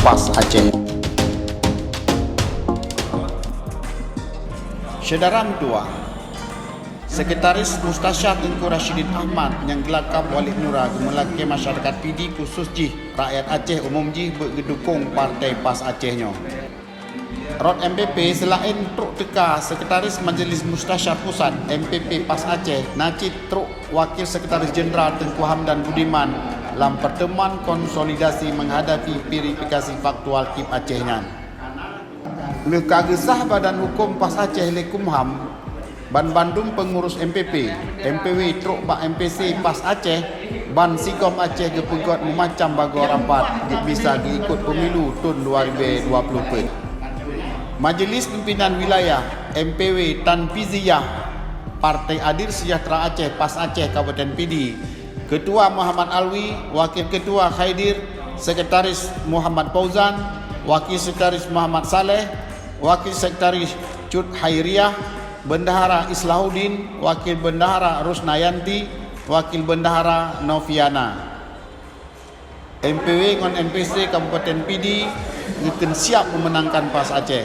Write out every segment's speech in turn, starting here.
PAS Aceh. Syedara Mentua, Sekretaris Mustasyar Tengku Rashidin Ahmad yang gelakap Walid Nura gemelaki masyarakat PD khusus jih rakyat Aceh umum jih berdukung partai PAS Acehnya. Rod MPP selain truk teka Sekretaris Majlis Mustasyar Pusat MPP PAS Aceh Najib truk Wakil Sekretaris Jeneral Tengku Hamdan Budiman dalam pertemuan konsolidasi menghadapi verifikasi faktual KIP Acehnya. Lekaga sah Badan Hukum PAS Aceh Lekumham Ban Bandung pengurus MPP MPW truk Bak MPC PAS Aceh Ban Sikom Aceh gepegot memacam bago rapat bisa diikut pemilu tahun 2020. Majlis Pimpinan Wilayah MPW Tan Piziyah Partai Adil Sejahtera Aceh PAS Aceh Kabupaten PD, Ketua Muhammad Alwi, Wakil Ketua Khaidir, Sekretaris Muhammad Fauzan, Wakil Sekretaris Muhammad Saleh, Wakil Sekretaris Cud Hairiah, Bendahara Islahuddin, Wakil Bendahara Rusnayanti, Wakil Bendahara Noviana. MPW dengan MPC Kabupaten PD akan siap memenangkan PAS Aceh.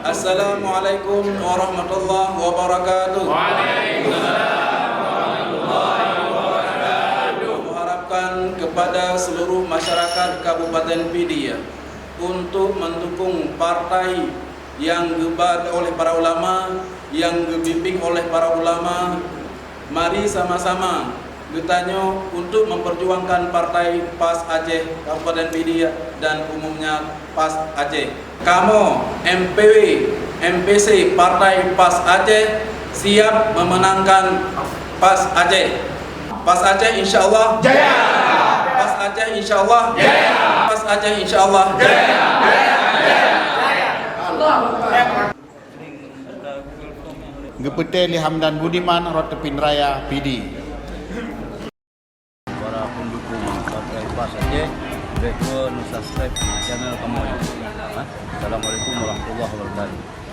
Assalamualaikum warahmatullahi wabarakatuh. Waalaikumsalam warahmatullahi wabarakatuh. Mengharapkan kepada seluruh masyarakat Kabupaten PD untuk mendukung partai yang dibuat oleh para ulama, yang dibimbing oleh para ulama. Mari sama-sama kita untuk memperjuangkan partai PAS Aceh Kabupaten PD dan umumnya PAS Aceh. Kamu MPW, MPC Partai PAS Aceh siap memenangkan PAS Aceh. PAS Aceh insyaallah jaya. PAS Aceh insyaallah jaya. PAS Aceh insyaallah jaya. Gepete Li Hamdan Budiman Rotepin Raya PD. Para pendukung partai PAS Aceh, subscribe channel kami. Assalamualaikum warahmatullahi wabarakatuh.